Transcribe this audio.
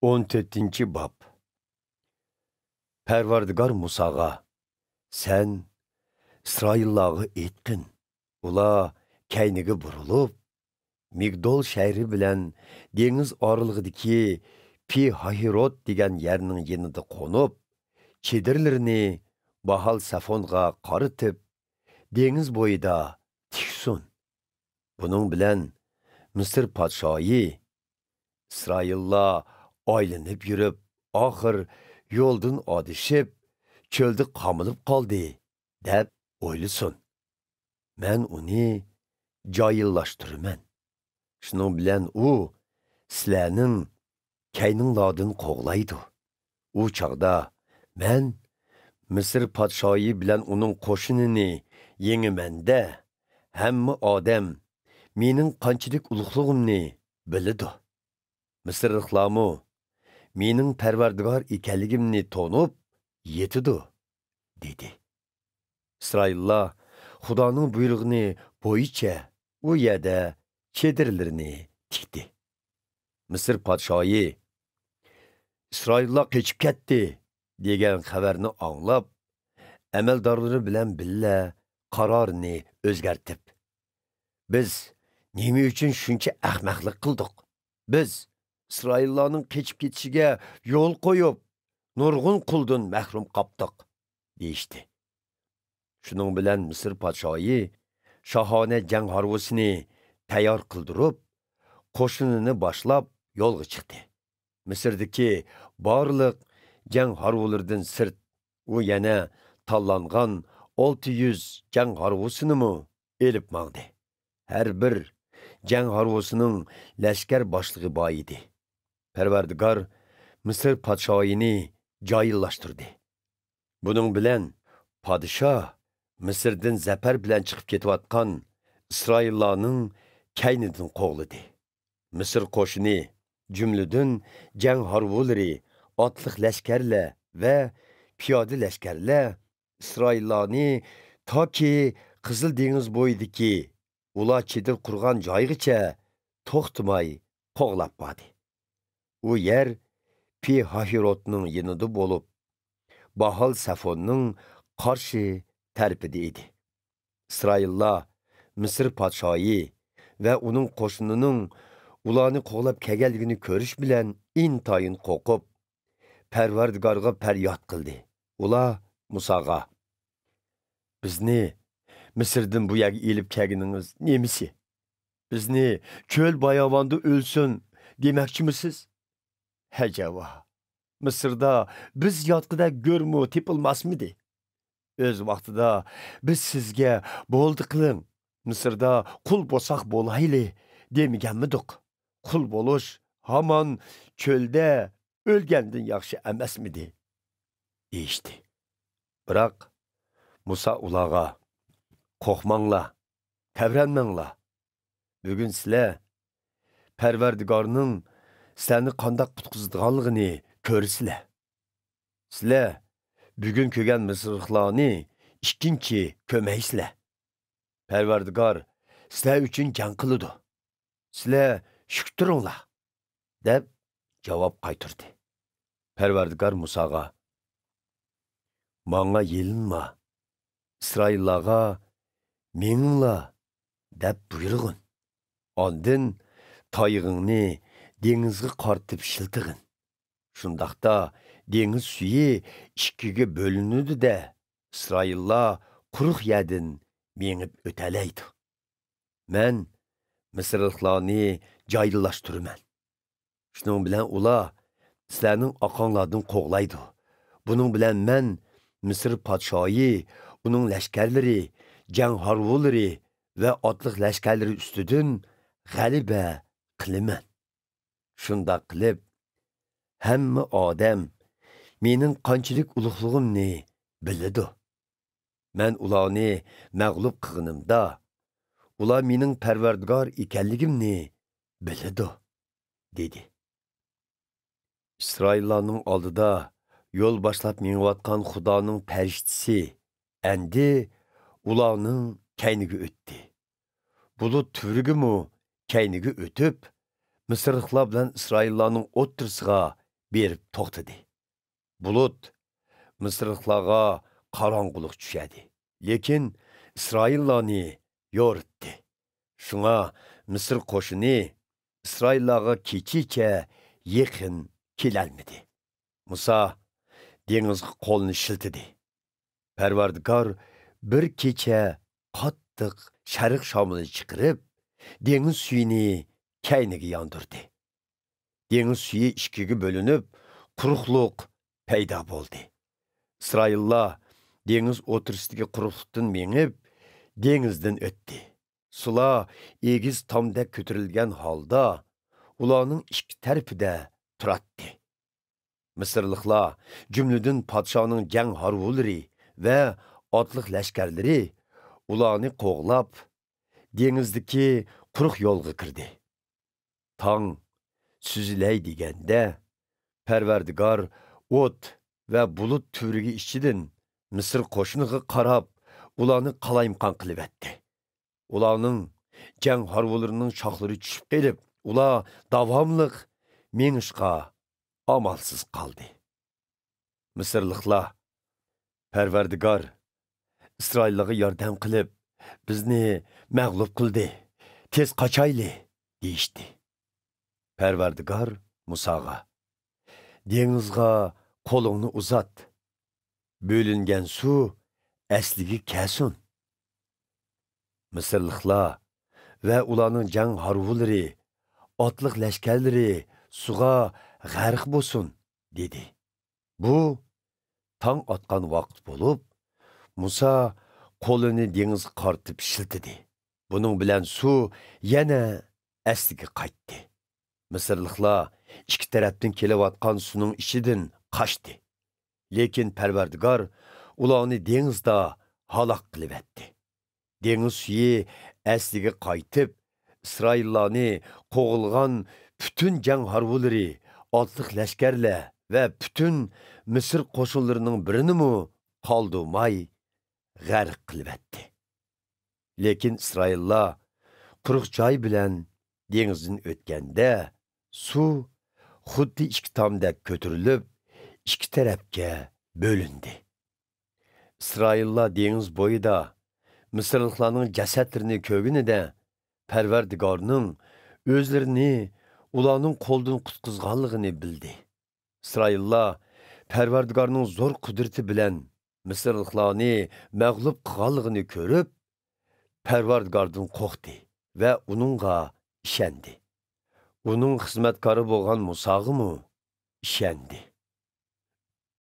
14-ci bab. Pərverdigar Musağa, sən İsraillığı etdin. Ula kəynigi burulub, Migdol şəhri bilən deniz arılığıdaki Pi-Hahirot degen yerinin yenida qonup, çedirlerini Bahal Safonğa qarıtıp, deniz boyida tiksun. Bunun bilen Mısır padşayı İsraillar aylanıp yürüp, ahır yoldun adışıp, çölde qamılıp qaldı, deb oylusun. Mən onu cayıllaştırıman. Şunun bilen o, sizlərinin kəyningladın qoğlaydı. O çağda mən Mısır padşayı bilen onun qoşununu yeniməndə, həmmi adam menin qançilik uluqluğumni bilidu. Mısırlıqlamı menin pərverdigar ekenligimni tonup yetidu, dedi. İsraillar Xudanın buyruğunu boyunca o yerde çedirlerini tikdi. Mısır padşayı İsraillar keçip ketdi degen xəbərini anlap, əməldarları bilen billa qararını özgertip, biz nemi üçün şuncha ahmaqlik qildik? Biz İsraillarning keçip ketişige yol koyup, nurgun quldun mahrum qaptık, deyishdi. Şunun bilen Mısır padşayı şahane jang harvusini tayyor qildirib, qo'shinini boshlab yo'lga chiqdi. Misrdagi barliq jang harvulardan sirt u yana tanlangan 600 jang harvusini elib mangdi. Her bir jang harvusining lashkar boshlig'i bor edi. Pərverdigar Mısır padşayını cayillashtirdi. Bunun bilen padişah Mısır'dan zafer bilen çıkıp ketiyotgan İsraillarning kaynidin qo'g'ladi. Mısır qo'shini jumladan jang harvulari, otliq lashkarlar va piyoda lashkarlar İsraillarni toki Qizil dengiz bo'yidagi ular chedil qurgan joygacha to'xtamay qo'g'lab bordi. U yer Pi-Hahirotning yanida bo'lib, Bahal Safonning qarshi tarafida edi. İsraillar Mısır padşayı ve onun qo'shinining ularni qo'g'lab kelganligini ko'rish bilan intayin qo'rqib, Pərverdigarga faryod qildi. Ular Musaga, bizni Mısırdan bu yerga elib kelganingiz nemisi? Bizni çöl bayavanda ölsün demakchimisiz? Hacava, Mısırda biz yotqida go'rmu tepilmasmidi? Öz vaqtida biz sizga bo'ldi qiling, Mısırda qul bo'lsaq bo'layli demaganmidik? Qul bo'lish hamon çölde o'lgandan yaxshi emasmidi? Deyishdi. Biroq Musa ularga, qo'rqmanglar, tavranmanglar. Bugun sizlar Pərverdigarning sizlarni qandoq qutqizadiganligini ko'rsizlar. Sizlar bugün kögen Mısırlıqlarni ikkinchi kömeysizlar. Pərverdigar sizlar üçün jang qiladi. Sizlar shukturinglar, deb javob qaytardi. Pərverdigar Musaga, manga yelinma, İsraillarga meninglar, deb buyrug'in. Ondan tayig'ingni dengizga qartib shiltig'in. Shundaqda deniz suyu ikkiga bölünüdü de İsraillar quruq yerden menib ötelaydi. Men Mısırlıqlarni cayillashtirman. Şunun bilen ular sizlarning aqonlardan qo'g'laydi. Bunun bilen men Mısır padşayı, onun lashkarlari, jang harvulari ve otliq lashkarlari ustidan g'alaba qilaman. Shunda qilib hamma odam mening qanchalik uluqligimni biladi. Men ularni mag'lub qilganimda, ular mening Pərverdigar ekanligimni biladi, dedi. İsraillarning oldida yo'l boshlab menayotgan Xudoning farishtasi endi ularning kayniga o'tdi. Bulut turigimu kayniga o'tib, Mısırlıqlar bilan İsraillarning o'ttirsiga berib to'xtadi. Bulut Misrliklarga qarong'ulik tushadi. Lekin İsraillarni yoritdi. Şuna Misr qo'shini İsraillarga kechicha yaqin kelolmadi. Musa dengizga qo'lini shiltidi. Parvardigor bir kecha qattiq sharq shamini chiqarib, dengiz suyini kayniga yondirdi. Dengiz suyi ikkiga bo'linib, quruqliq paydo bo'ldi. İsraillar dengiz o'tirsidagi quruqlikdan mengib, dengizdan o'tdi. Sular egiz tomda ko'tarilgan holda ularning ikki tarafida turadi. Misrliklar jumladan podshoning jang harvulari va otliq lashkarlari ularni qo'g'lab, dengizdagi quruq yo'lga kirdi. Tong süzüley deganda Parvardigor o't va bulut turiga ichidan Misr qo'shiniga qarab, ularni qalaymqon qilib etdi. Ularning jang harvularining shoxlari tushib kelib, ular davomliq mengishqa amalsiz qoldi. Misrliklar Parvardigor İsraillarga yordam qilib, bizni mag'lub qildi. Tez qochayli deyishdi. Parvardigor Musaga dengizga qo'lingni uzat. Bo'lingan suv asliga kelsin. Misrliklar va ularning jang harvulari, otliq lashkarlari suga g'arq bo'lsin dedi. Bu tong otgan vaqt bo'lib, Musa qo'lini dengizga qartib shiltidi. Buning bilan suv yana asliga qaytdi. Misrliklar ikki tarafdan kelayotgan suvning ichidan qochdi. Lekin Parvardigor ularni dengizda halok qilib etdi. Dengiz suyi asliga qaytib, İsraillarni qo'g'ilgan bütün jang harvulari, otliq lashkarlar va bütün Misr qo'shinlarining birini qoldirmay g'arq qilib etdi. Lekin İsraillar quruq joy bilan dengizdan o'tganda suv xuddi ikki tomda ko'tarilib, ikki tarafga bo'lindi. İsraillar dengiz bo'yida Misrliklarning jasadlarini ko'rganida Parvardigorning o'zlarini ularning qo'ldan qutqizganligini bildi. İsraillar Parvardigorning zo'r qudrati bilan Misrliklarni mag'lub qilganligini ko'rib, Parvardigordan qo'rqdi va uningga ishondi. Uning xizmatkori bo'lgan Musaga ishandi.